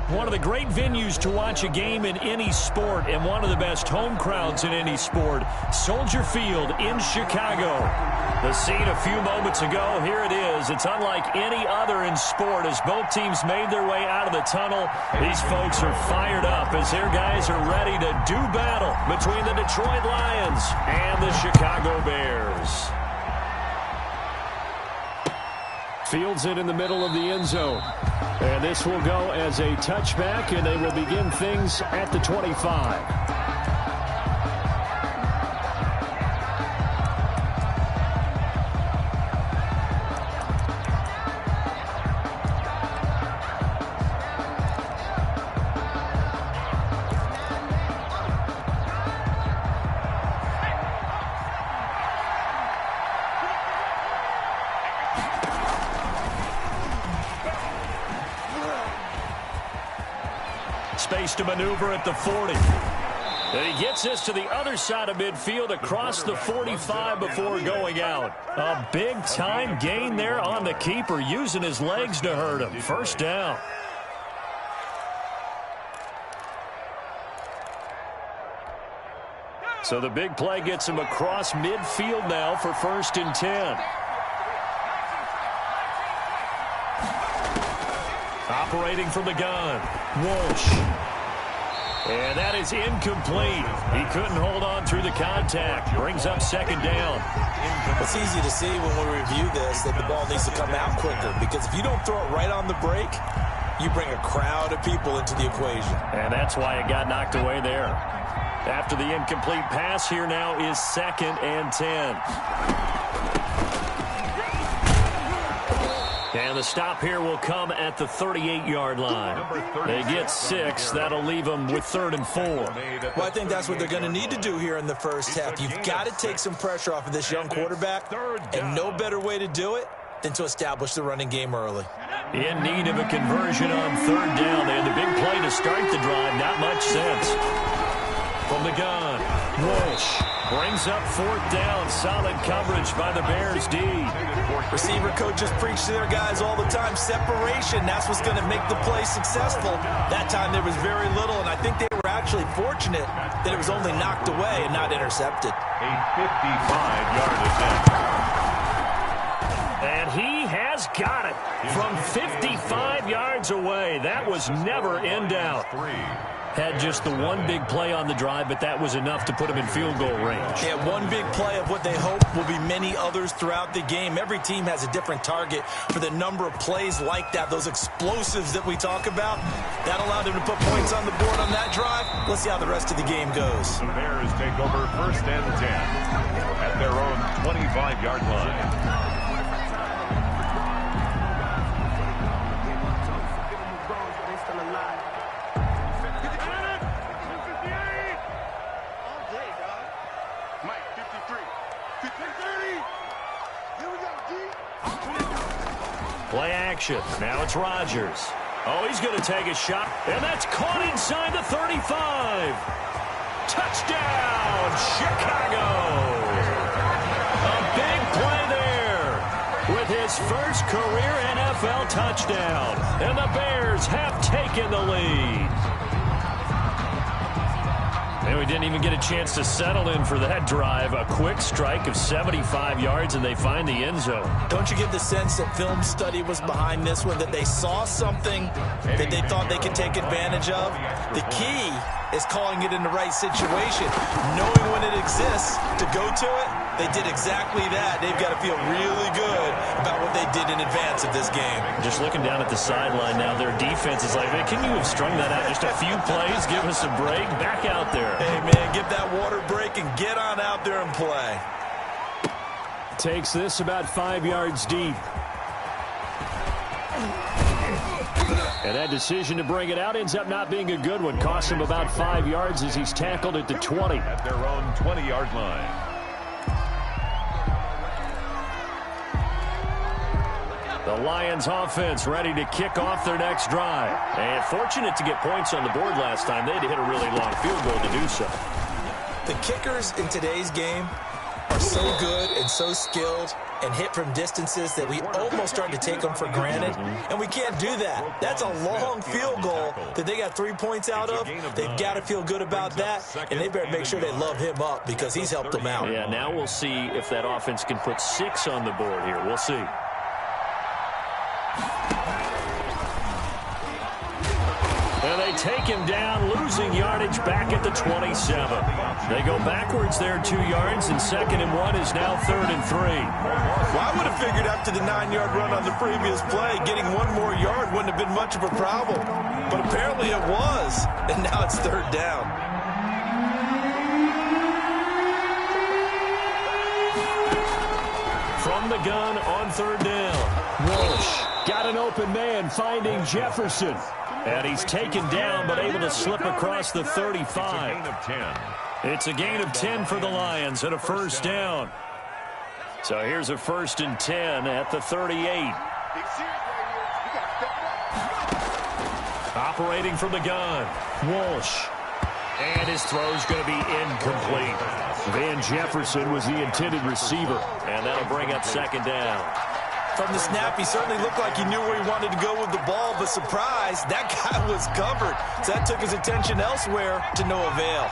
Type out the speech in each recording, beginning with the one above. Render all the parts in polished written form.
One of the great venues to watch a game in any sport and one of the best home crowds in any sport. Soldier Field in Chicago. The scene a few moments ago, here it is. It's unlike any other in sport as both teams made their way out of the tunnel. These folks are fired up as their guys are ready to do battle between the Detroit Lions and the Chicago Bears. Fields it in the middle of the end zone. And this will go as a touchback, and they will begin things at the 25. Space to maneuver at the 40. And he gets this to the other side of midfield across the 45 before going out. A big-time gain there on the keeper, using his legs to hurt him. First down. So the big play gets him across midfield now for 1st and 10. Operating from the gun, Walsh. And that is incomplete. He couldn't hold on through the contact. Brings up 2nd down. It's easy to see when we review this that the ball needs to come out quicker, because if you don't throw it right on the break, you bring a crowd of people into the equation. And that's why it got knocked away there. After the incomplete pass, here now is 2nd and 10. And the stop here will come at the 38-yard line. They get 6. That'll leave them with 3rd and 4. Well, I think that's what they're going to need to do here in the first half. You've got to take some pressure off of this young quarterback, and no better way to do it than to establish the running game early. In need of a conversion on 3rd down. They had the big play to start the drive. Not much sense. From the gun, Walsh brings up 4th down. Solid coverage by the Bears D. Receiver coaches preach to their guys all the time. Separation, that's what's going to make the play successful. That time there was very little, and I think they were actually fortunate that it was only knocked away and not intercepted. A 55-yard attempt. And he has got it from 55 yards away. That was never in doubt. Had just the one big play on the drive, but that was enough to put him in field goal range. Yeah, one big play of what they hope will be many others throughout the game. Every team has a different target for the number of plays like that, those explosives that we talk about. That allowed him to put points on the board on that drive. Let's see how the rest of the game goes. The Bears take over 1st and 10 at their own 25-yard line. Play action. Now it's Rodgers. Oh, he's going to take a shot, and that's caught inside the 35. Touchdown, Chicago. A big play there with his first career NFL touchdown, and the Bears have taken the lead. And we didn't even get a chance to settle in for that drive. A quick strike of 75 yards, and they find the end zone. Don't you get the sense that film study was behind this one, that they saw something that they thought they could take advantage of? The key is calling it in the right situation, knowing when it exists to go to it. They did exactly that. They've got to feel really good about what they did in advance of this game. Just looking down at the sideline now, their defense is like, man, can you have strung that out just a few plays? Give us a break. Back out there. Hey, man, give that water break and get on out there and play. Takes this about 5 yards deep. And that decision to bring it out ends up not being a good one. Costs him about 5 yards as he's tackled at the 20. At their own 20-yard line. The Lions offense ready to kick off their next drive. And fortunate to get points on the board last time. They had to hit a really long field goal to do so. The kickers in today's game are so good and so skilled and hit from distances that we almost start to take them for granted, and we can't do that. That's a long field goal that they got 3 points out of. They've got to feel good about that, and they better make sure they love him up because he's helped them out. Yeah, now we'll see if that offense can put 6 on the board here. We'll see. And they take him down, losing yardage back at the 27. They go backwards there 2 yards, and 2nd and 1 is now 3rd and 3. Well, I would have figured after the 9-yard run on the previous play, getting 1 more yard wouldn't have been much of a problem. But apparently it was, and now it's 3rd down. From the gun on 3rd down. Walsh got an open man, finding Jefferson. And he's taken down, but able to slip across the 35. It's a gain of 10 for the Lions and a 1st down. So here's a 1st and 10 at the 38. Operating from the gun, Walsh. And his throw's going to be incomplete. Van Jefferson was the intended receiver. And that'll bring up 2nd down. From the snap, he certainly looked like he knew where he wanted to go with the ball, but surprise, that guy was covered. So that took his attention elsewhere to no avail.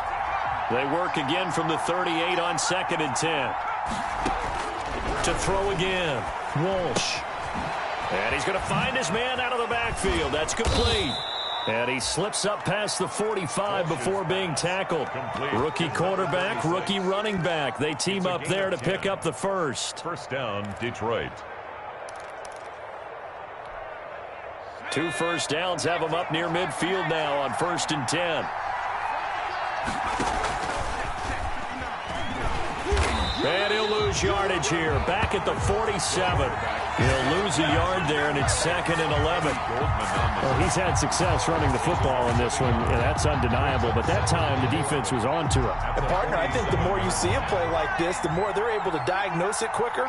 They work again from the 38 on 2nd and 10. To throw again, Walsh. And he's going to find his man out of the backfield. That's complete. And he slips up past the 45 before being tackled. Rookie quarterback, rookie running back. They team up there to pick up the 1st. 1st down, Detroit. 2 first downs have him up near midfield now on 1st and 10. And he'll lose yardage here. Back at the 47. He'll lose a yard there, and it's 2nd and 11. Well, he's had success running the football in this one, and that's undeniable. But that time, the defense was on to him. And, partner, I think the more you see a play like this, the more they're able to diagnose it quicker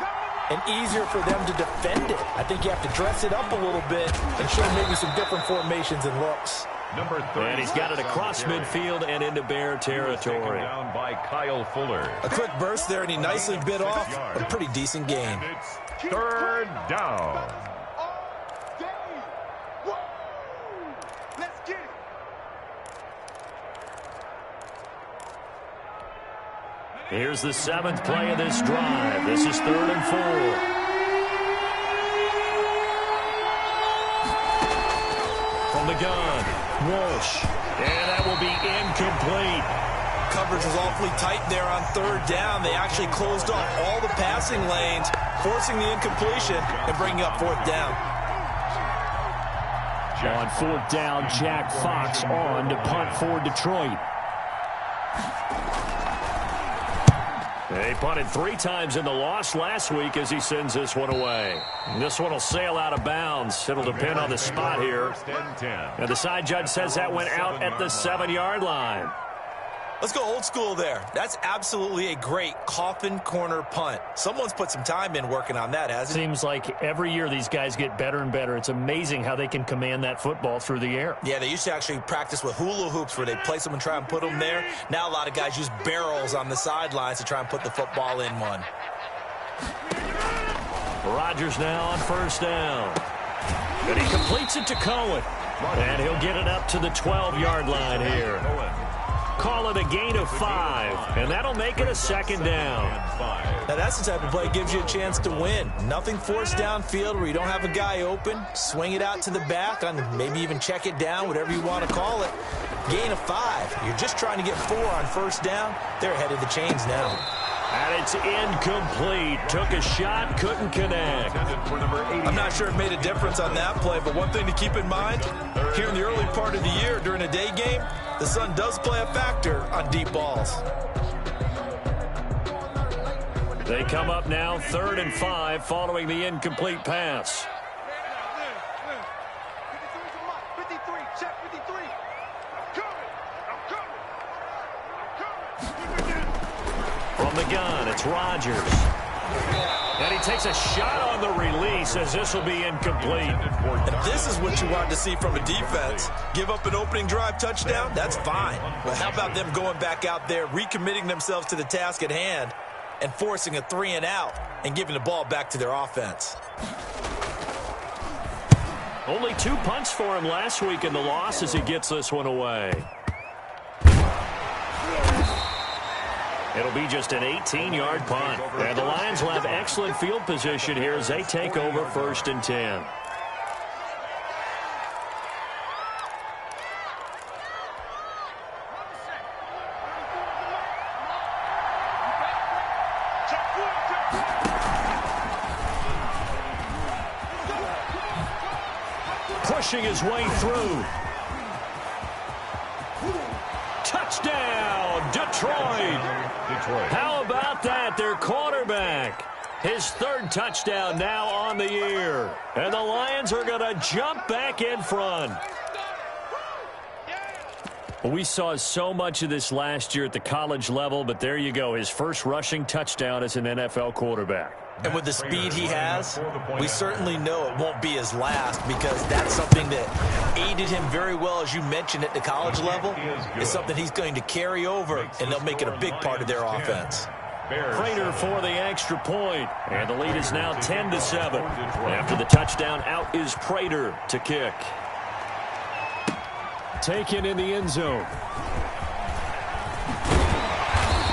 and easier for them to defend it. I think you have to dress it up a little bit and show maybe some different formations and looks. Number 3. And he's got it across midfield and into Bear territory. Down by Kyle Fuller. A quick burst there, and he nicely bit off a pretty decent gain. It's 3rd down. Here's the 7th play of this drive. This is 3rd and 4. From the gun, Walsh. And that will be incomplete. Coverage was awfully tight there on 3rd down. They actually closed off all the passing lanes, forcing the incompletion and bringing up 4th down. On 4th down, Jack Fox on to punt for Detroit. They punted 3 times in the loss last week as he sends this one away. This one will sail out of bounds. It'll depend on the spot here. And the side judge says that went out at the 7-yard line. Let's go old school there. That's absolutely a great coffin corner punt. Someone's put some time in working on that, hasn't he? Seems like every year these guys get better and better. It's amazing how they can command that football through the air. Yeah, they used to actually practice with hula hoops where they place them and try and put them there. Now a lot of guys use barrels on the sidelines to try and put the football in one. Rodgers now on 1st down. And he completes it to Cohen. And he'll get it up to the 12-yard line here. Call it a gain of 5, and that'll make it a 2nd down. Now that's the type of play that gives you a chance to win. Nothing forced downfield where you don't have a guy open. Swing it out to the back, on maybe even check it down, whatever you want to call it. Gain of 5. You're just trying to get 4 on 1st down. They're ahead of the chains now. And it's incomplete. Took a shot, couldn't connect. I'm not sure it made a difference on that play, but one thing to keep in mind, here in the early part of the year during a day game, the sun does play a factor on deep balls. They come up now 3rd and 5 following the incomplete pass. From the gun, it's Rodgers. And he takes a shot on the release as this will be incomplete. And this is what you want to see from a defense. Give up an opening drive touchdown, that's fine. But how about them going back out there, recommitting themselves to the task at hand, and forcing a 3-and-out and giving the ball back to their offense. Only 2 punts for him last week in the loss as he gets this one away. It'll be just an 18-yard punt. And the Lions will have excellent field position here as they take over 1st and 10. Pushing his way through. Touchdown, Detroit. How about that? Their quarterback. His 3rd touchdown now on the year. And the Lions are going to jump back in front. We saw so much of this last year at the college level, but there you go. His first rushing touchdown as an NFL quarterback. And with the speed he has, we certainly know it won't be his last, because that's something that aided him very well, as you mentioned, at the college level. It's something he's going to carry over, and they'll make it a big part of their offense. Prater for the extra point, and the lead is now 10-7. After the touchdown, out is Prater to kick. Taken in the end zone.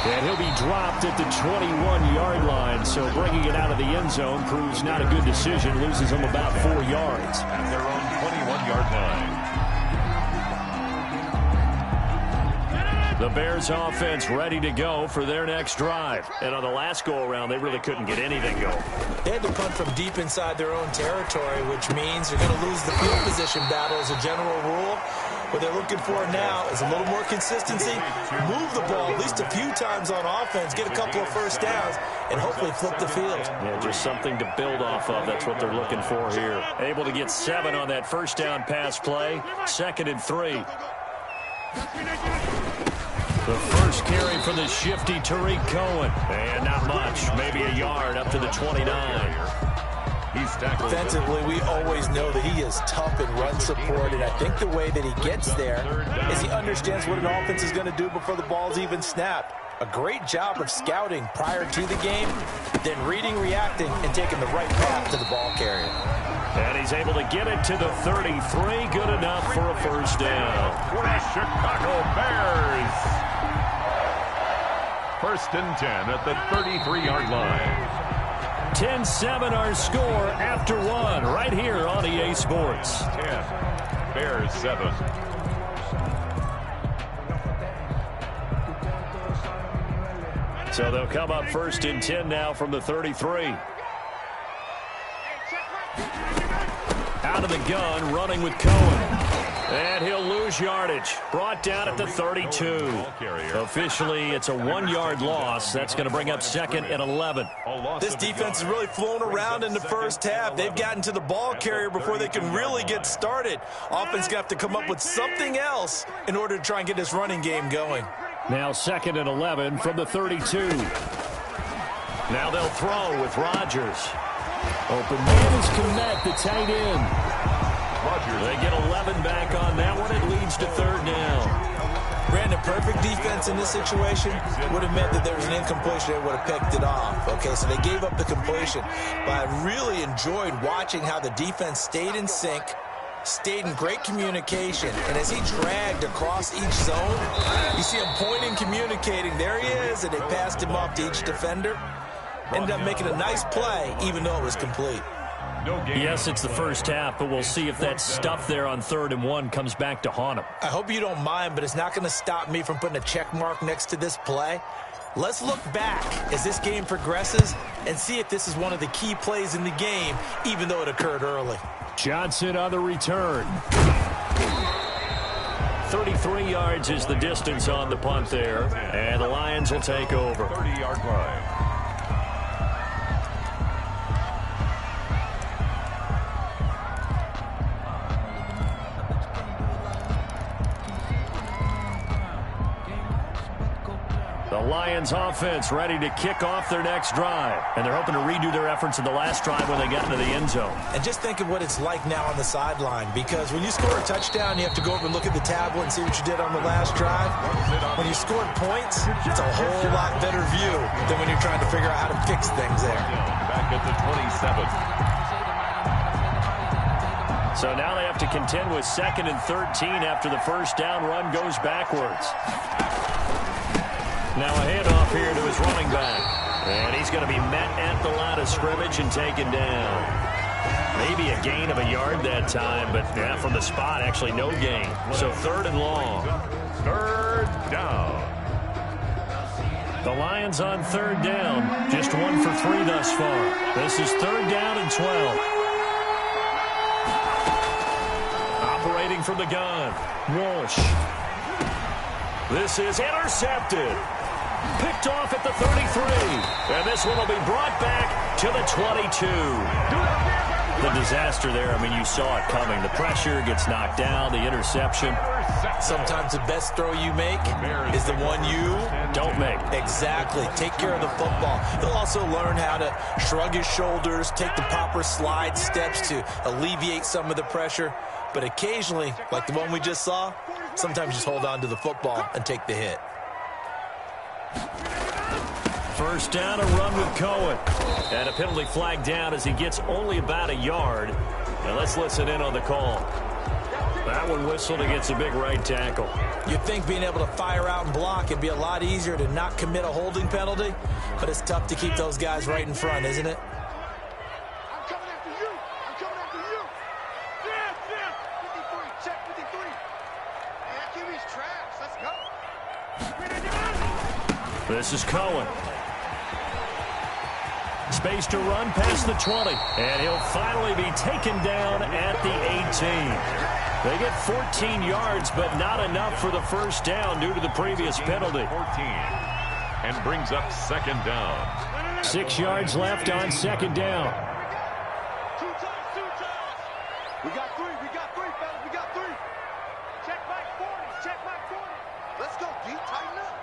And he'll be dropped at the 21-yard line, so bringing it out of the end zone proves not a good decision. Loses him about 4 yards. At their own 21-yard line. The Bears offense ready to go for their next drive. And on the last go-around, they really couldn't get anything going. They had to punt from deep inside their own territory, which means they're going to lose the field position battle as a general rule. What they're looking for now is a little more consistency, move the ball at least a few times on offense, get a couple of first downs, and hopefully flip the field. Yeah, just something to build off of. That's what they're looking for here. Able to get 7 on that first down pass play. 2nd and 3. The first carry for the shifty Tariq Cohen. And not much, maybe a yard up to the 29. Defensively, we always know that he is tough in run support, and I think the way that he gets there is he understands what an offense is going to do before the ball's even snapped. A great job of scouting prior to the game, then reading, reacting, and taking the right path to the ball carrier. And he's able to get it to the 33. Good enough for a first down. For the Chicago Bears. 1st and 10 at the 33-yard line. 10-7 our score after 1 right here on EA Sports. 10, Bears 7. So they'll come up 1st and 10 now from the 33. Out of the gun, running with Cohen. And he'll lose yardage. Brought down at the 32. Officially, it's a 1-yard loss. That's going to bring up 2nd and 11. This defense has really flown around in the first half. They've gotten to the ball carrier before they can really get started. Offense going to have to come up with something else in order to try and get this running game going. Now 2nd and 11 from the 32. Now they'll throw with Rodgers. Open man is Kmet, the tight end. They get 11 back on that one. It leads to 3rd down. Brandon, perfect defense in this situation would have meant that there was an incompletion. They would have picked it off. Okay, so they gave up the completion. But I really enjoyed watching how the defense stayed in sync, stayed in great communication. And as he dragged across each zone, you see him pointing, communicating. There he is, and they passed him off to each defender. Ended up making a nice play, even though it was complete. Yes, it's the first half, but we'll see if that stuff there on 3rd and 1 comes back to haunt him. I hope you don't mind, but it's not going to stop me from putting a check mark next to this play. Let's look back as this game progresses and see if this is one of the key plays in the game, even though it occurred early. Johnson on the return. 33 yards is the distance on the punt there, and the Lions will take over. 30-yard line. The Lions offense ready to kick off their next drive. And they're hoping to redo their efforts in the last drive when they got into the end zone. And just think of what it's like now on the sideline, because when you score a touchdown, you have to go over and look at the tablet and see what you did on the last drive. When you scored points, it's a whole lot better view than when you're trying to figure out how to fix things there. Back at the 27. So now they have to contend with 2nd and 13 after the first down run goes backwards. Now a handoff here to his running back. And he's going to be met at the line of scrimmage and taken down. Maybe a gain of a yard that time, but yeah, from the spot, actually no gain. So 3rd and long. 3rd down. The Lions on 3rd down. Just 1 for 3 thus far. This is 3rd down and 12. Operating from the gun. Walsh. This is intercepted. Picked off at the 33. And this one will be brought back to the 22. The disaster there, I mean, you saw it coming. The pressure gets knocked down, the interception. Sometimes the best throw you make is the one you don't make. Exactly. Take care of the football. He'll also learn how to shrug his shoulders, take the proper slide steps to alleviate some of the pressure. But occasionally, like the one we just saw, sometimes just hold on to the football and take the hit. First down, a run with Cohen. And a penalty flag down as he gets only about a yard. And let's listen in on the call. That one whistled against a big right tackle. You'd think being able to fire out and block it'd be a lot easier to not commit a holding penalty, but it's tough to keep those guys right in front, isn't it? I'm coming after you. I'm coming after you. Yeah. 53. Check 53. Man, QB's trash. Let's go. This is Cohen. Space to run past the 20. And he'll finally be taken down at the 18. They get 14 yards, but not enough for the first down due to the previous penalty. 14. And brings up 2nd down. 6 yards left on 2nd down. Two times. We got 3, fellas. We got 3. Check back 40. Let's go, D. Tighten up.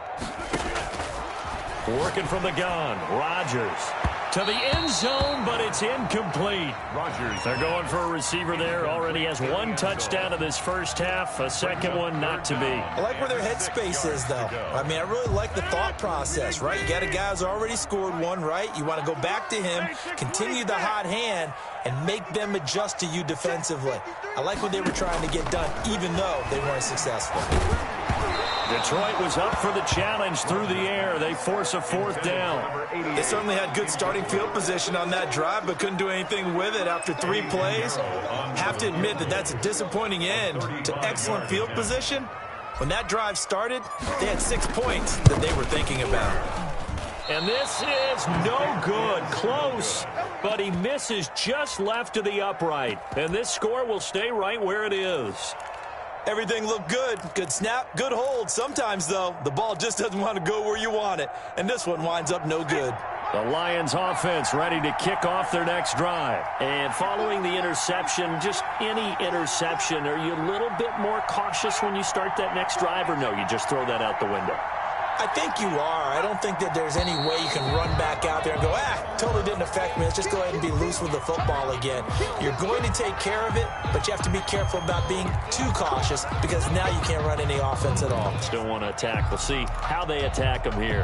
Working from the gun. Rodgers to the end zone, but it's incomplete. Rodgers. They're going for a receiver there. Already has 1 touchdown in this first half. A second one not to be. I like where their headspace is, though. I mean, I really like the thought process, right? You got a guy who's already scored 1, right? You want to go back to him, continue the hot hand, and make them adjust to you defensively. I like what they were trying to get done, even though they weren't successful. Detroit was up for the challenge through the air. They force a 4th down. They certainly had good starting field position on that drive, but couldn't do anything with it after 3 plays. Have to admit that that's a disappointing end to excellent field position. When that drive started, they had 6 points that they were thinking about. And this is no good. Close, but he misses just left of the upright. And this score will stay right where it is. Everything looked good. Good snap, good hold. Sometimes, though, the ball just doesn't want to go where you want it. And this one winds up no good. The Lions offense ready to kick off their next drive. And following the interception, just any interception, are you a little bit more cautious when you start that next drive, or no, you just throw that out the window? I think you are. I don't think that there's any way you can run back out there and go, totally didn't affect me. Let's just go ahead and be loose with the football again. You're going to take care of it, but you have to be careful about being too cautious because now you can't run any offense at all. Still want to attack. We'll see how they attack them here.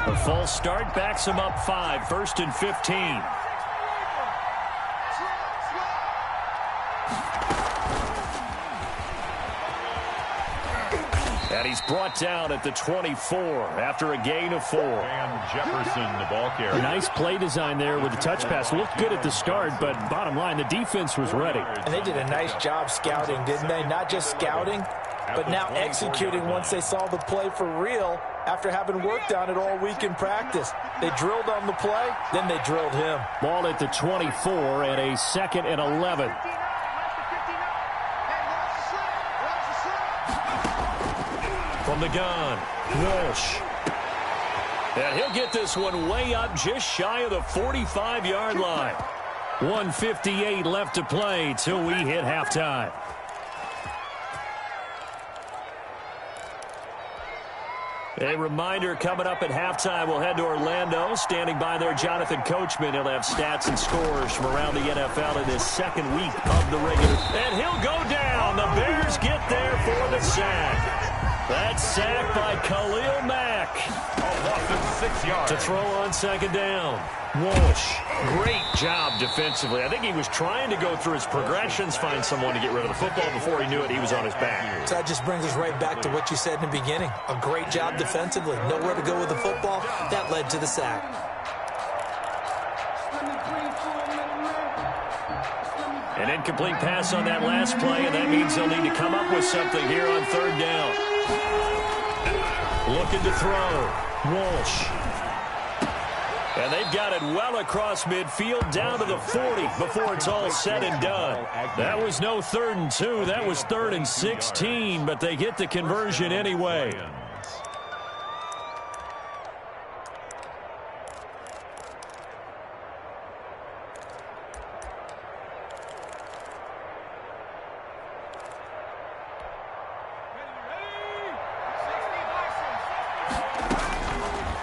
The false start backs them up 5, 1st and 15. And he's brought down at the 24 after a gain of 4. And Jefferson, the ball carrier. Nice play design there with the touch pass. Looked good at the start, but bottom line, the defense was ready. And they did a nice job scouting, didn't they? Not just scouting, but now executing once they saw the play for real after having worked on it all week in practice. They drilled on the play, then they drilled him. Ball at the 24 and a 2nd and 11. From the gun, Walsh. And he'll get this one way up just shy of the 45-yard line. 1:58 left to play till we hit halftime. A reminder coming up at halftime, we'll head to Orlando. Standing by there, Jonathan Coachman. He'll have stats and scores from around the NFL in his second week of the regular. And he'll go down. The Bears get there for the sack. That sack by Khalil Mack. A loss of 6 yards. To throw on second down. Walsh, great job defensively. I think he was trying to go through his progressions, find someone to get rid of the football. Before he knew it, he was on his back. So that just brings us right back to what you said in the beginning. A great job defensively. Nowhere to go with the football. That led to the sack. An incomplete pass on that last play, and that means they'll need to come up with something here on third down. Looking to throw. Walsh. And they've got it well across midfield down to the 40 before it's all said and done. That was no 3rd and 2. That was 3rd and 16, but they get the conversion anyway.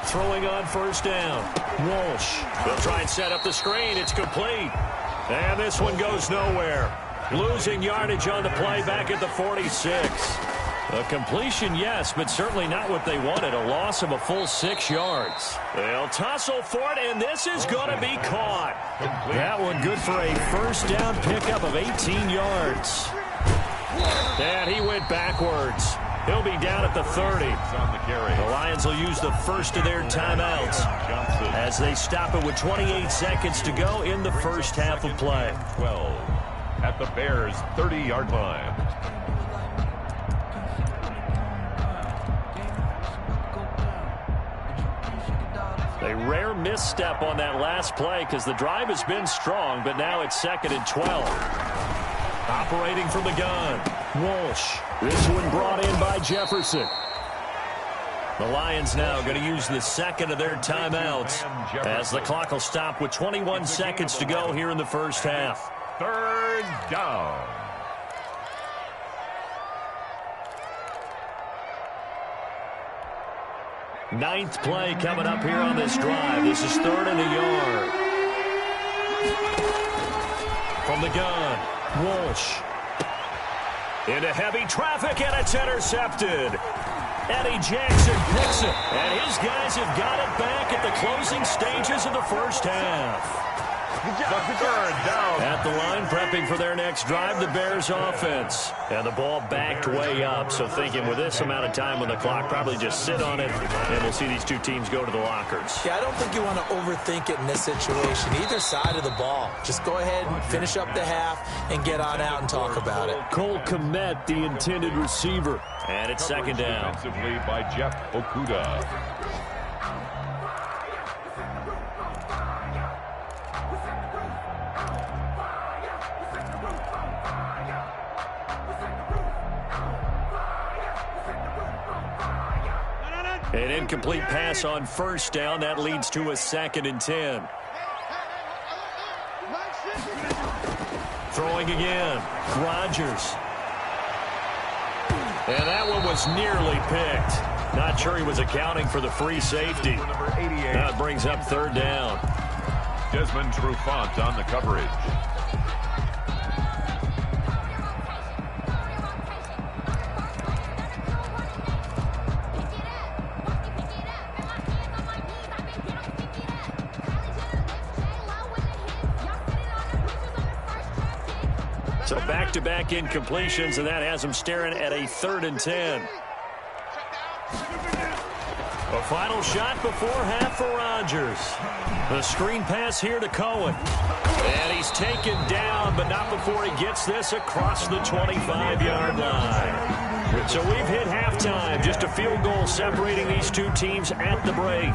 Throwing on first down. Walsh. They'll try and set up the screen. It's complete. And this one goes nowhere. Losing yardage on the play back at the 46. A completion, yes, but certainly not what they wanted. A loss of a full 6 yards. They'll tussle for it, and this is going to be caught. That one good for a first down pickup of 18 yards. And he went backwards. He'll be down at the 30. The Lions will use the first of their timeouts as they stop it with 28 seconds to go in the first half of play. 12 at the Bears' 30-yard line. A rare misstep on that last play because the drive has been strong, but now it's 2nd and 12. Operating from the gun, Walsh. This one brought in by Jefferson. The Lions now going to use the second of their timeouts as the clock will stop with 21 seconds to go here in the first half. 3rd down. Ninth play coming up here on this drive. This is 3rd and a yard. From the gun, Walsh. Into heavy traffic, and it's intercepted. Eddie Jackson picks it, and his guys have got it back at the closing stages of the first half. The 3rd down. At the line, prepping for their next drive, the Bears offense. And the ball backed way up, so thinking with this amount of time on the clock, probably just sit on it, and we'll see these two teams go to the lockers. Yeah, I don't think you want to overthink it in this situation. Either side of the ball. Just go ahead and finish up the half and get on out and talk about it. Cole Kmet, the intended receiver. And it's 2nd down. Defensively by Jeff Okudah. An incomplete pass on first down. That leads to a 2nd and 10. Throwing again. Rodgers. And that one was nearly picked. Not sure he was accounting for the free safety. Now it brings up 3rd down. Desmond Trufant on the coverage. So back-to-back incompletions, and that has him staring at a 3rd and 10. A final shot before half for Rodgers. The screen pass here to Cohen. And he's taken down, but not before he gets this across the 25-yard line. So we've hit halftime. Just a field goal separating these two teams at the break.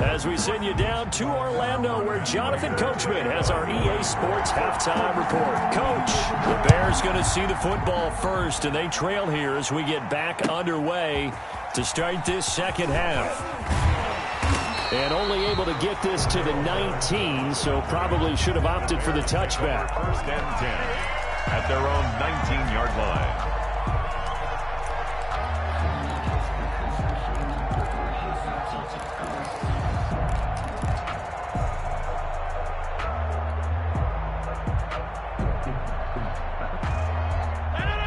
As we send you down to Orlando, where Jonathan Coachman has our EA Sports halftime report. Coach, the Bears going to see the football first, and they trail here as we get back underway to start this second half. And only able to get this to the 19, so probably should have opted for the touchback. 1st and 10 at their own 19-yard line.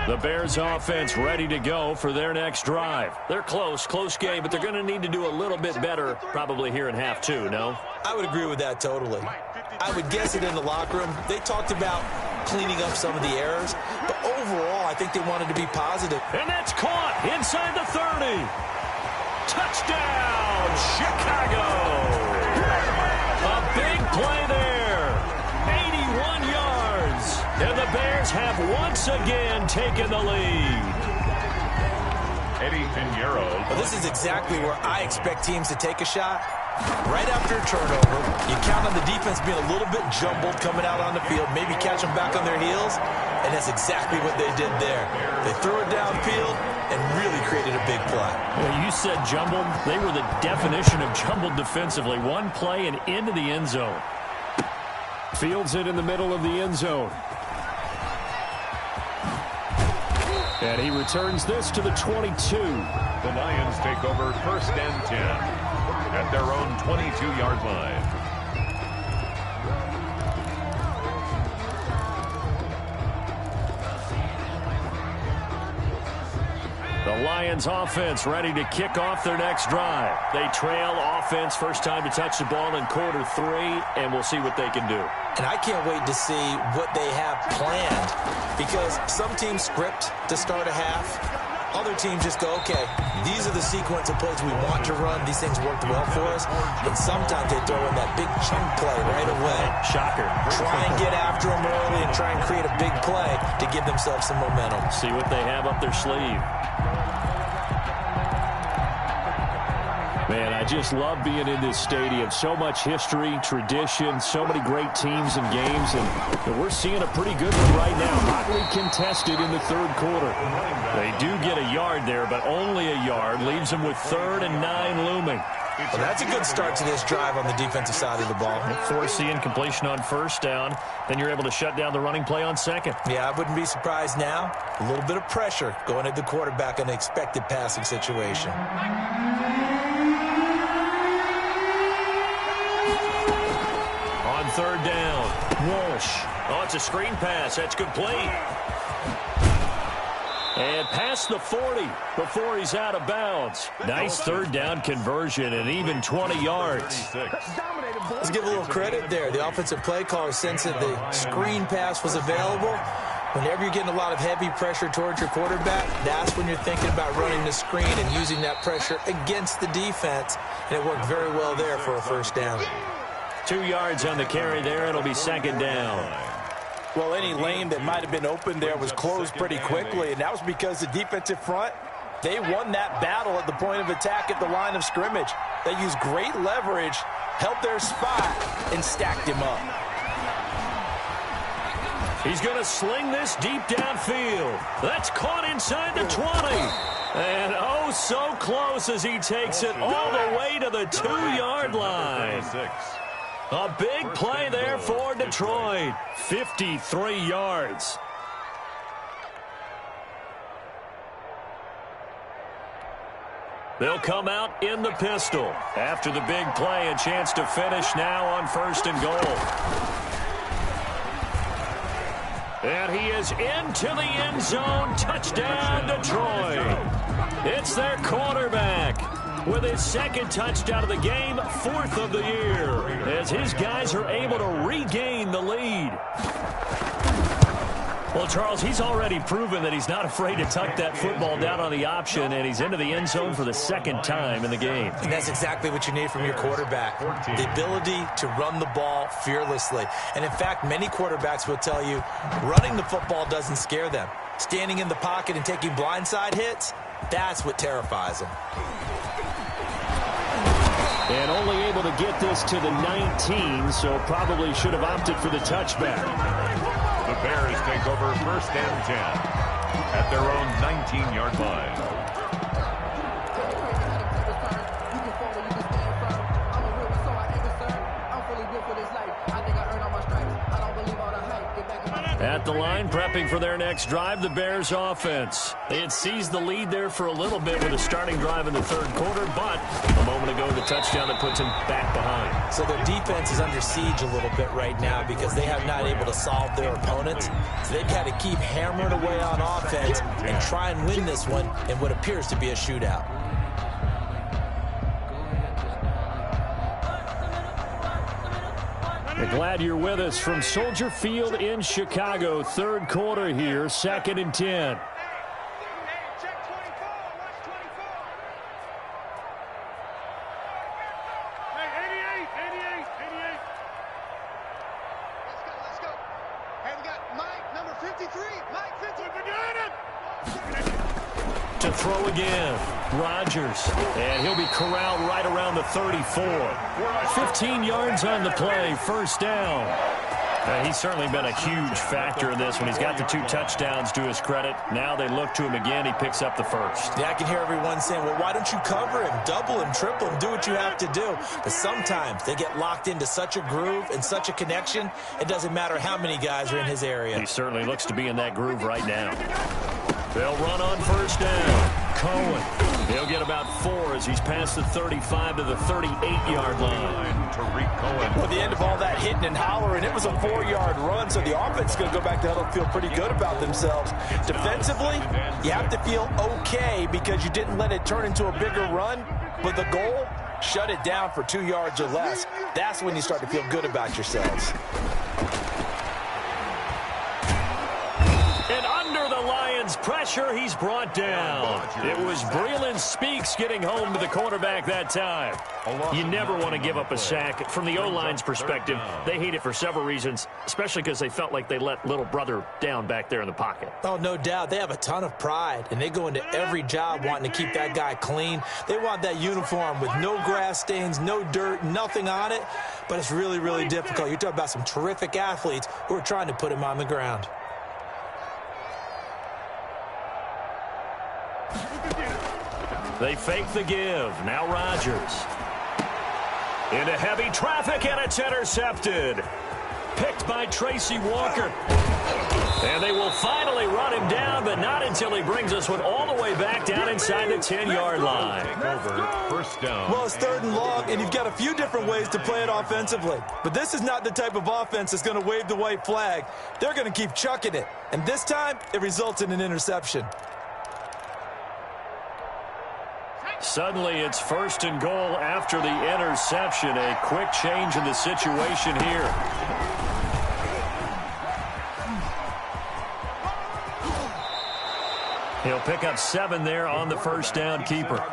The Bears offense ready to go for their next drive. They're close game, but they're going to need to do a little bit better probably here in half two, no? I would agree with that totally. I would guess it in the locker room. They talked about cleaning up some of the errors, but overall, I think they wanted to be positive. And that's caught inside the 30. Touchdown, Chicago. A big play there. 81 yards. And the Bears have once again taken the lead. Eddie Pinheiro. Well, this is exactly where I expect teams to take a shot. Right after a turnover, you count on the defense being a little bit jumbled coming out on the field, maybe catch them back on their heels, and that's exactly what they did there. They threw it downfield and really created a big play. Well, you said jumbled. They were the definition of jumbled defensively. One play and into the end zone. Fields it in the middle of the end zone. And he returns this to the 22. The Lions take over 1st and 10 at their own 22-yard line. The Lions offense ready to kick off their next drive. They trail offense, first time to touch the ball in quarter 3, and we'll see what they can do. And I can't wait to see what they have planned, because some teams script to start a half. Other teams just go, okay, these are the sequence of plays we want to run. These things worked well for us. And sometimes they throw in that big chunk play right away. Shocker. Try and get after them early and try and create a big play to give themselves some momentum. See what they have up their sleeve. Man, I just love being in this stadium. So much history, tradition, so many great teams and games, and we're seeing a pretty good one right now. Hotly contested in the third quarter. They do get a yard there, but only a yard. Leaves them with 3rd and 9 looming. Well, that's a good start to this drive on the defensive side of the ball. Force the incompletion on first down. Then you're able to shut down the running play on second. Yeah, I wouldn't be surprised now. A little bit of pressure going at the quarterback in an expected passing situation. On 3rd down, Walsh. Oh, it's a screen pass. That's complete. And past the 40 before he's out of bounds. Nice 3rd down conversion and even 20 yards. Let's give a little credit there. The offensive play caller sensed that the screen pass was available. Whenever you're getting a lot of heavy pressure towards your quarterback, that's when you're thinking about running the screen and using that pressure against the defense. And it worked very well there for a 1st down. 2 yards on the carry there. It'll be 2nd down. Well, any lane that might have been open there was closed pretty quickly, and that was because the defensive front, they won that battle at the point of attack at the line of scrimmage. They used great leverage, held their spot, and stacked him up. He's going to sling this deep downfield. That's caught inside the 20. And oh, so close as he takes it all the way to the 2-yard line. A big play there for Detroit. 53 yards. They'll come out in the pistol. After the big play, a chance to finish now on 1st and goal. And he is into the end zone. Touchdown, Detroit. It's their quarterback with his 2nd touchdown of the game, 4th of the year, as his guys are able to regain the lead. Well, Charles, he's already proven that he's not afraid to tuck that football down on the option, and he's into the end zone for the 2nd time in the game. And that's exactly what you need from your quarterback, the ability to run the ball fearlessly. And, in fact, many quarterbacks will tell you running the football doesn't scare them. Standing in the pocket and taking blindside hits, that's what terrifies them. And only able to get this to the 19, so probably should have opted for the touchback. The Bears take over 1st and 10 at their own 19-yard line. At the line, prepping for their next drive, the Bears offense. They had seized the lead there for a little bit with a starting drive in the third quarter, but a moment ago, the touchdown that puts them back behind. So their defense is under siege a little bit right now because they have not able to solve their opponents. So they've got to keep hammering away on offense and try and win this one in what appears to be a shootout. We're glad you're with us from Soldier Field in Chicago. Third quarter here, 2nd and 10. To throw again, Rodgers, and he'll be corralled right around the 34. 15 yards on the play, first down. He's certainly been a huge factor in this when he's got the 2 touchdowns to his credit. Now they look to him again. He picks up the first. Yeah, I can hear everyone saying, well, why don't you cover him, double him, triple him, do what you have to do. But sometimes they get locked into such a groove and such a connection, it doesn't matter how many guys are in his area. He certainly looks to be in that groove right now. They'll run on first down. Cohen. He'll get about 4 as he's past the 35 to the 38-yard line. Well, at the end of all that hitting and hollering, it was a 4-yard run, so the offense is going to go back to huddle and feel pretty good about themselves. Defensively, you have to feel okay because you didn't let it turn into a bigger run, but the goal, shut it down for 2 yards or less. That's when you start to feel good about yourselves. And under the Lions' pressure, he's brought down. It was Breeland Speaks getting home to the quarterback that time. You never want to give up a sack. From the O-line's perspective, they hate it for several reasons, especially because they felt like they let little brother down back there in the pocket. Oh, no doubt. They have a ton of pride, and they go into every job wanting to keep that guy clean. They want that uniform with no grass stains, no dirt, nothing on it. But it's really, really difficult. You're talking about some terrific athletes who are trying to put him on the ground. They fake the give. Now Rodgers. Into heavy traffic, and it's intercepted. Picked by Tracy Walker. And they will finally run him down, but not until he brings us one all the way back down inside the 10-yard line. First down. Well, it's 3rd and long, and you've got a few different ways to play it offensively. But this is not the type of offense that's going to wave the white flag. They're going to keep chucking it. And this time, it results in an interception. Suddenly, it's 1st and goal after the interception. A quick change in the situation here. He'll pick up 7 there on the first down keeper.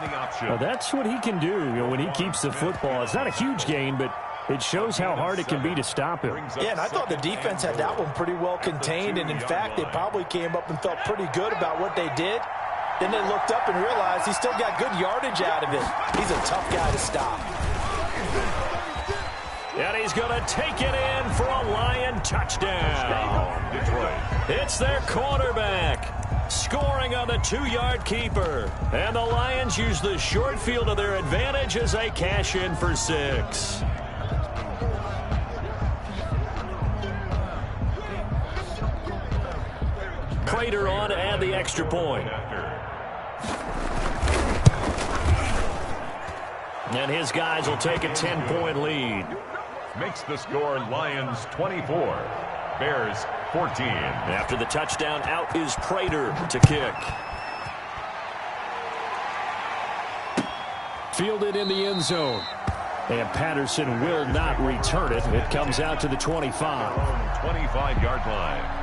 Well, that's what he can do, when he keeps the football. It's not a huge gain, but it shows how hard it can be to stop him. Yeah, and I thought the defense had that one pretty well contained, and in fact, they probably came up and felt pretty good about what they did. Then they looked up and realized he still got good yardage out of it. He's a tough guy to stop. And he's going to take it in for a Lion touchdown. It's their quarterback scoring on the 2-yard keeper. And the Lions use the short field to their advantage as they cash in for 6. Prater on to add the extra point. And his guys will take a 10-point lead. Makes the score Lions 24, Bears 14. After the touchdown, out is Prater to kick. Fielded in the end zone. And Patterson will not return it. It comes out to the 25. 25-yard line.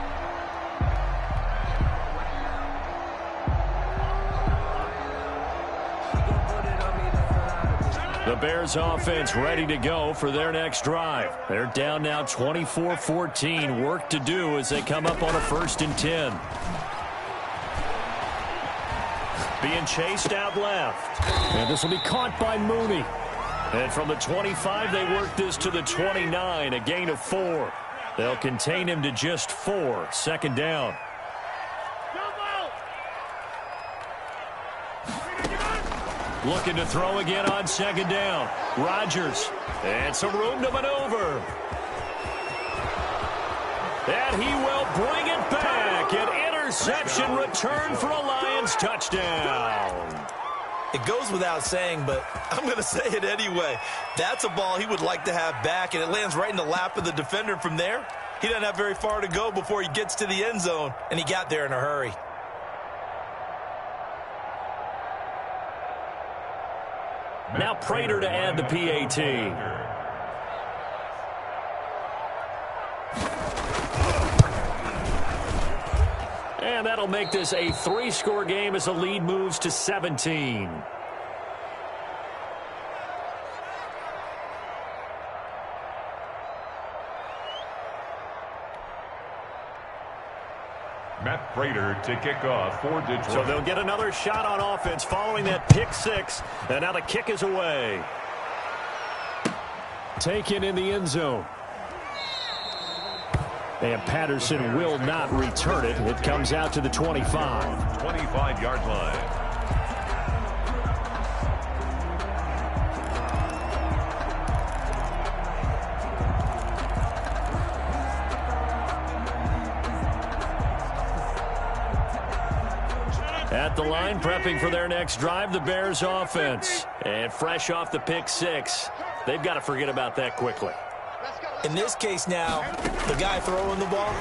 The Bears offense ready to go for their next drive. They're down now 24-14. Work to do as they come up on a 1st and 10. Being chased out left. And this will be caught by Mooney. And from the 25, they work this to the 29, a gain of 4. They'll contain him to just 4. 2nd down. Looking to throw again on 2nd down. Rodgers. And some room to maneuver. And he will bring it back. An interception return for a Lions touchdown. It goes without saying, but I'm going to say it anyway. That's a ball he would like to have back, and it lands right in the lap of the defender. From there, he doesn't have very far to go before he gets to the end zone, and he got there in a hurry. Now Prater to add the PAT. And that'll make this a 3-score game as the lead moves to 17. Matt Prater to kick off for Detroit. So they'll get another shot on offense following that pick 6. And now the kick is away. Taken in the end zone. And Patterson will not return it. It comes out to the 25. 25-yard line. At the line, prepping for their next drive, the Bears offense. And fresh off the pick 6, they've got to forget about that quickly. In this case now, the guy throwing the ball,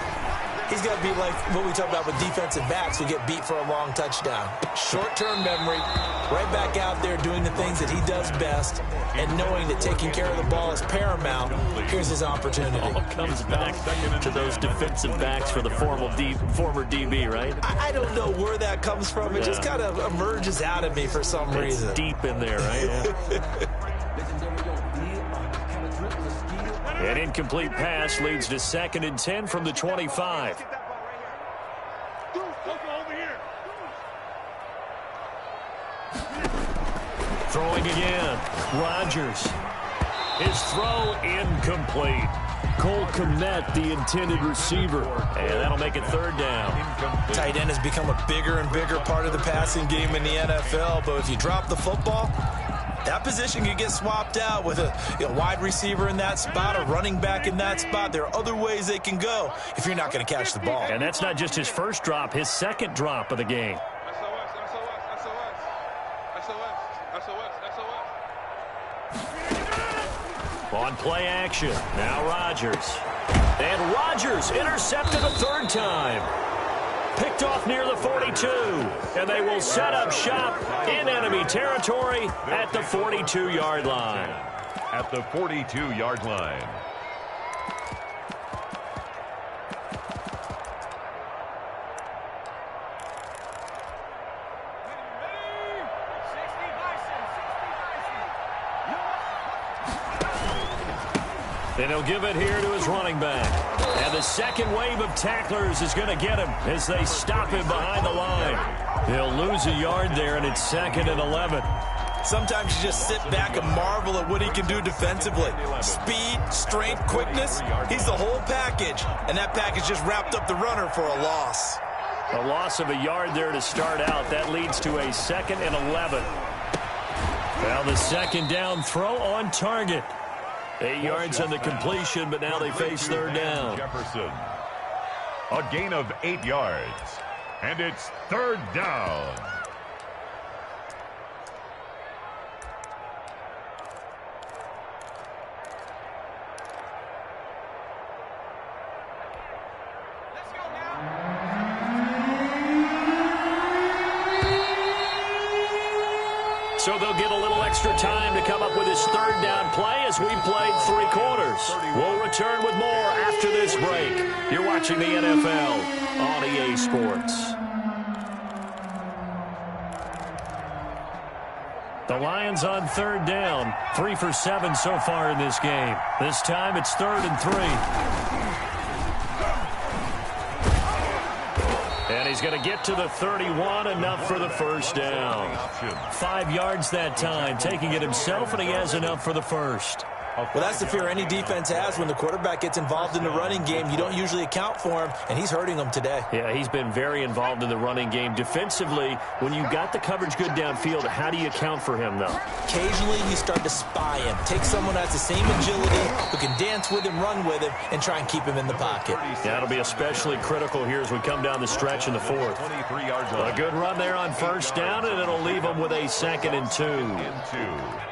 he's got to be like what we talk about with defensive backs who get beat for a long touchdown. Short-term memory, right back out there doing the things that he does best, and knowing that taking care of the ball is paramount. Here's his opportunity. All comes back to those defensive backs for the former DB, right? I don't know where that comes from. It just kind of emerges out of me for some reason. It's deep in there, right? Yeah. An incomplete pass leads to 2nd and 10 from the 25. Throwing again. Rodgers. His throw incomplete. Cole Kmet, the intended receiver. And that'll make it 3rd down. Tight end has become a bigger and bigger part of the passing game in the NFL, but if you drop the football, that position can get swapped out with a wide receiver in that spot, a running back in that spot. There are other ways they can go if you're not going to catch the ball. And that's not just his first drop, his 2nd drop of the game. On play action, now Rodgers. And Rodgers intercepted a 3rd time. Picked off near the 42. And they will set up shop in enemy territory at the 42-yard line. At the 42-yard line. Then he'll give it here to his running back. And the second wave of tacklers is going to get him as they stop him behind the line. He'll lose a yard there, and it's 2nd and 11. Sometimes you just sit back and marvel at what he can do defensively. Speed, strength, quickness, he's the whole package. And that package just wrapped up the runner for a loss. A loss of a yard there to start out. That leads to a 2nd and 11. Well, the 2nd down throw on target. 8 yards on the completion, but now they face 3rd down. Jefferson. A gain of 8 yards. And it's 3rd down. So they'll get a little extra time to come up with his 3rd down play as we played 3 quarters. We'll return with more after this break. You're watching the NFL on EA Sports. The Lions on 3rd down. 3 for 7 so far in this game. This time it's 3rd and 3. And he's going to get to the 31, enough for the 1st down. 5 yards that time, taking it himself, and he has enough for the 1st. Well, that's the fear any defense has when the quarterback gets involved in the running game. You don't usually account for him, and he's hurting them today. Yeah, he's been very involved in the running game. Defensively, when you got the coverage good downfield, how do you account for him, though? Occasionally, you start to spy him. Take someone who has the same agility, who can dance with him, run with him, and try and keep him in the pocket. Yeah, it'll be especially critical here as we come down the stretch in the fourth. A good run there on first down, and it'll leave them with a 2nd and 2.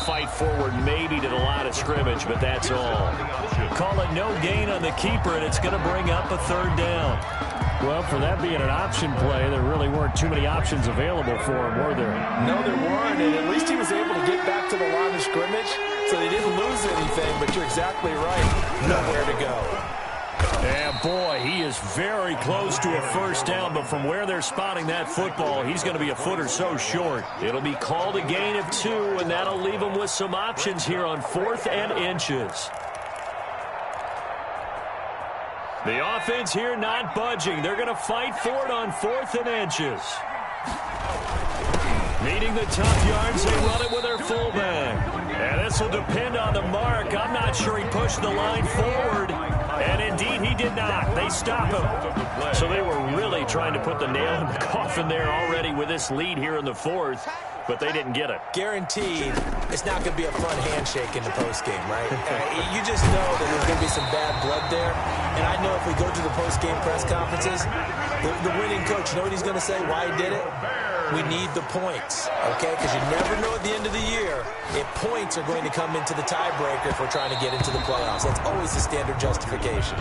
Fight forward maybe to the line of scrimmage, but that's all. Call it no gain on the keeper, and it's going to bring up a 3rd down. Well, for that being an option play, there really weren't too many options available for him, were there? No, there weren't, and at least he was able to get back to the line of scrimmage, so they didn't lose anything, but you're exactly right. Nowhere to go. And boy, he is very close to a 1st down, but from where they're spotting that football, he's going to be a foot or so short. It'll be called a gain of 2, and that'll leave him with some options here on 4th and inches. The offense here not budging. They're going to fight for it on 4th and inches. Needing the tough yards, they run it with their fullback. And this will depend on the mark. I'm not sure he pushed the line forward. And indeed, he did not. They stop him. So they were really trying to put the nail in the coffin there already with this lead here in the 4th, but they didn't get it. Guaranteed, it's not going to be a fun handshake in the postgame, right? You just know that there's going to be some bad blood there. And I know if we go to the postgame press conferences, the winning coach, you know what he's going to say, why he did it? We need the points, okay? Because you never know at the end of the year if points are going to come into the tiebreaker if we're trying to get into the playoffs. That's always the standard justification.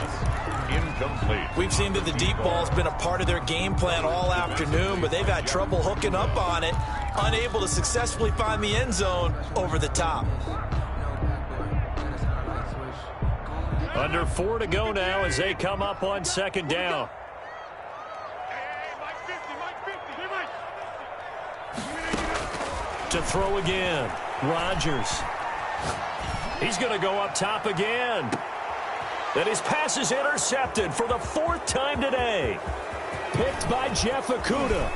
Incomplete. We've seen that the deep ball's been a part of their game plan all afternoon, but they've had trouble hooking up on it, unable to successfully find the end zone over the top. Under 4 to go now as they come up on 2nd down. To throw again, Rodgers. He's going to go up top again. And his pass is intercepted for the 4th time today. Picked by Jeff Okudah.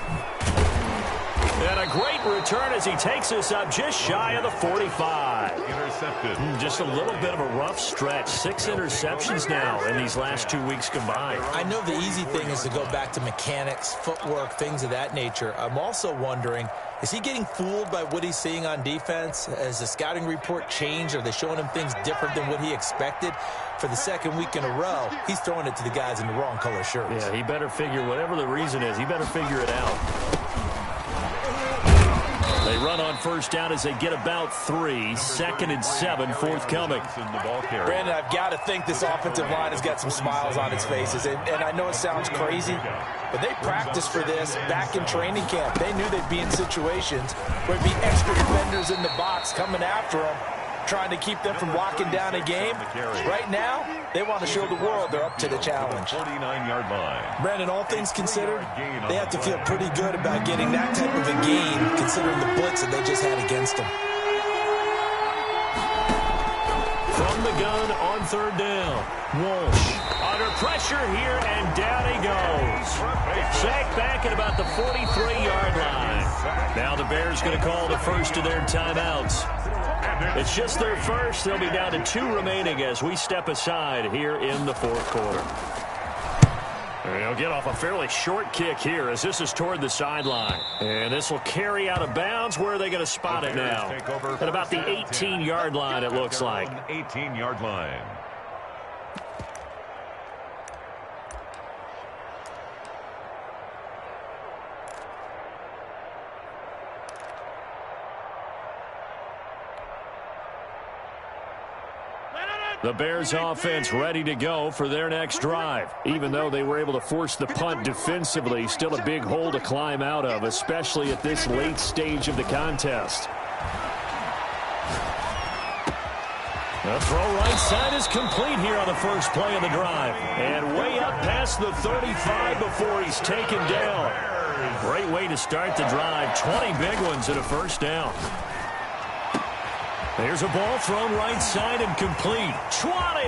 And a great return as he takes us up just shy of the 45. Intercepted. Just a little bit of a rough stretch. 6 interceptions now in these last 2 weeks combined. I know the easy thing is to go back to mechanics, footwork, things of that nature. I'm also wondering, is he getting fooled by what he's seeing on defense? Has the scouting report changed? Are they showing him things different than what he expected? For the 2nd week in a row, he's throwing it to the guys in the wrong color shirts. Yeah, he better figure, whatever the reason is, he better figure it out. They run on 1st down as they get about 3. 2nd and 7, forthcoming. Brandon, I've got to think this offensive line has got some smiles on its faces. And I know it sounds crazy, but they practiced for this back in training camp. They knew they'd be in situations where there'd be extra defenders in the box coming after them, trying to keep them from locking down a game. Right now, they want to show the world they're up to the challenge. 49-yard line. Brandon, all things considered, they have to feel pretty good about getting that type of a gain, considering the blitz that they just had against them. From the gun on 3rd down, Walsh under pressure here, and down he goes. Sacked back at about the 43-yard line. Now the Bears going to call the first of their timeouts. It's just their first. They'll be down to 2 remaining as we step aside here in the 4th quarter. They'll get off a fairly short kick here as this is toward the sideline. And this will carry out of bounds. Where are they going to spot it now? At about the 18-yard line, it looks like. 18-yard line. The Bears offense ready to go for their next drive. Even though they were able to force the punt defensively, still a big hole to climb out of, especially at this late stage of the contest. The throw right side is complete here on the first play of the drive. And way up past the 35 before he's taken down. Great way to start the drive. 20 big ones at a first down. There's a ball thrown right side and complete. 20!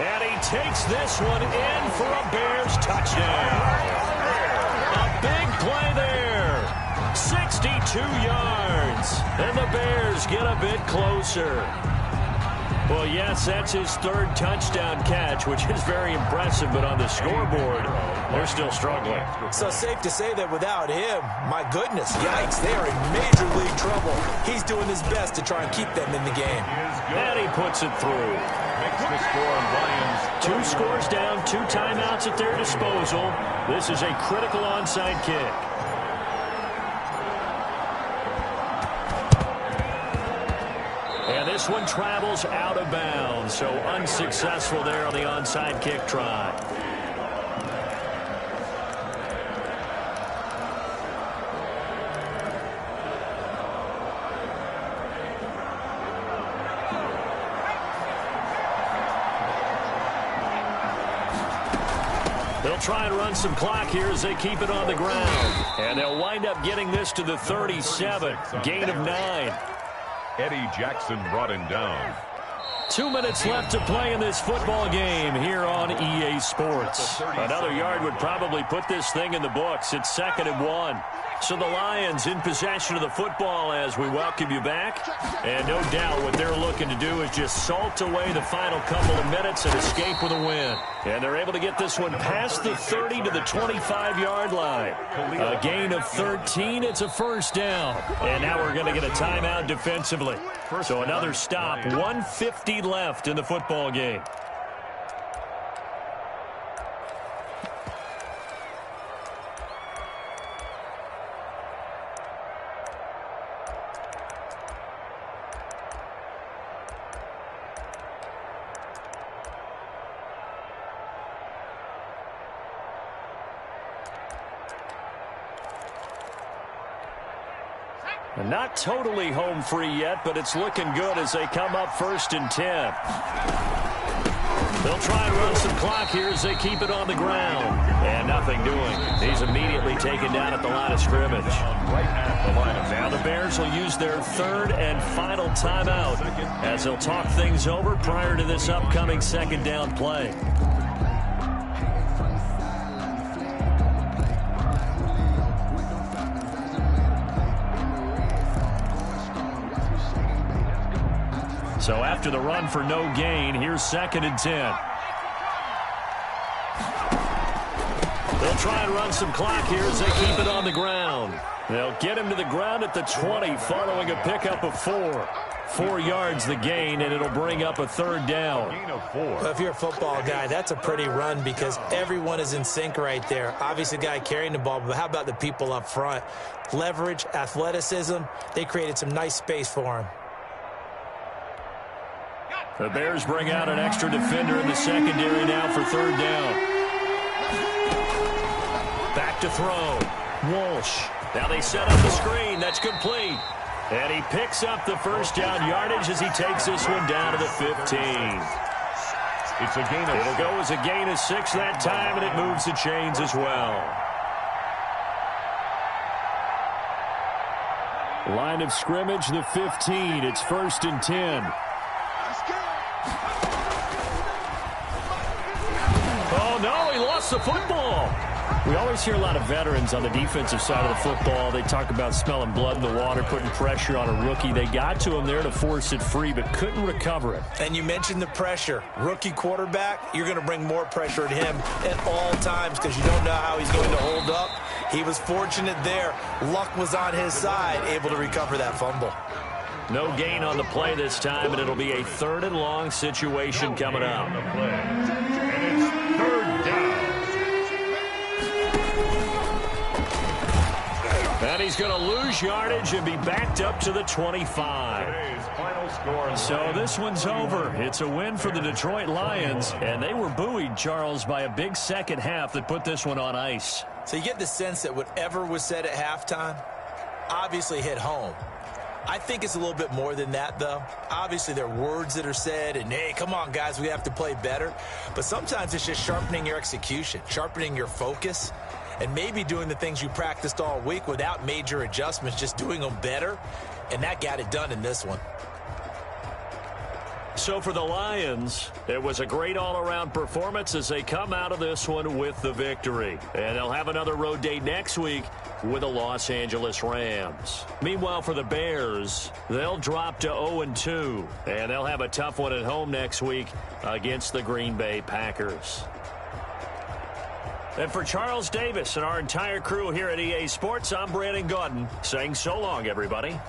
And he takes this one in for a Bears touchdown. A big play there. 62 yards. And the Bears get a bit closer. Well, yes, that's his third touchdown catch, which is very impressive, but on the scoreboard, they're still struggling. So safe to say that without him, my goodness, yikes, they are in major league trouble. He's doing his best to try and keep them in the game. And he puts it through. Makes the score, Lions. 2 scores down, 2 timeouts at their disposal. This is a critical onside kick. And this one travels out of bounds, so unsuccessful there on the onside kick try. They'll try and run some clock here as they keep it on the ground. And they'll wind up getting this to the 37. Gain of 9. Eddie Jackson brought him down. 2 minutes left to play in this football game here on EA Sports. Another yard would probably put this thing in the books. It's 2nd and 1. So the Lions in possession of the football as we welcome you back. And no doubt what they're looking to do is just salt away the final couple of minutes and escape with a win. And they're able to get this one past the 30 to the 25-yard line. A gain of 13. It's a first down. And now we're going to get a timeout defensively. So another stop. 1:50 left in the football game. Not totally home free yet, but it's looking good as they come up 1st and 10. They'll try and run some clock here as they keep it on the ground. And nothing doing. He's immediately taken down at the line of scrimmage. Right at the line of now the Bears will use their 3rd and final timeout as they'll talk things over prior to this upcoming 2nd down play. So after the run for no gain, here's 2nd and 10. They'll try and run some clock here as they keep it on the ground. They'll get him to the ground at the 20 following a pickup of 4. 4 yards the gain, and it'll bring up a 3rd down. Well, if you're a football guy, that's a pretty run because everyone is in sync right there. Obviously, the guy carrying the ball, but how about the people up front? Leverage, athleticism, they created some nice space for him. The Bears bring out an extra defender in the secondary now for 3rd down. Back to throw. Walsh. Now they set up the screen. That's complete. And he picks up the first down yardage as he takes this one down to the 15. It's a gain of It'll go as a gain of 6 that time, and it moves the chains as well. Line of scrimmage, the 15. It's 1st and 10. Oh, no, he lost the football. We always hear a lot of veterans on the defensive side of the football. They talk about smelling blood in the water, putting pressure on a rookie. They got to him there to force it free, but couldn't recover it. And you mentioned the pressure. Rookie quarterback, you're going to bring more pressure at him at all times because you don't know how he's going to hold up. He was fortunate there. Luck was on his side, able to recover that fumble. No gain on the play this time, and it'll be a 3rd and long situation coming up. And it's 3rd down. And he's going to lose yardage and be backed up to the 25. Today's final score. So this one's over. It's a win for the Detroit Lions, and they were buoyed, Charles, by a big second half that put this one on ice. So you get the sense that whatever was said at halftime obviously hit home. I think it's a little bit more than that, though. Obviously, there are words that are said, and, hey, come on, guys, we have to play better. But sometimes it's just sharpening your execution, sharpening your focus, and maybe doing the things you practiced all week without major adjustments, just doing them better, and that got it done in this one. So for the Lions, it was a great all-around performance as they come out of this one with the victory. And they'll have another road date next week with the Los Angeles Rams. Meanwhile, for the Bears, they'll drop to 0-2, and they'll have a tough one at home next week against the Green Bay Packers. And for Charles Davis and our entire crew here at EA Sports, I'm Brandon Gaudin saying so long, everybody.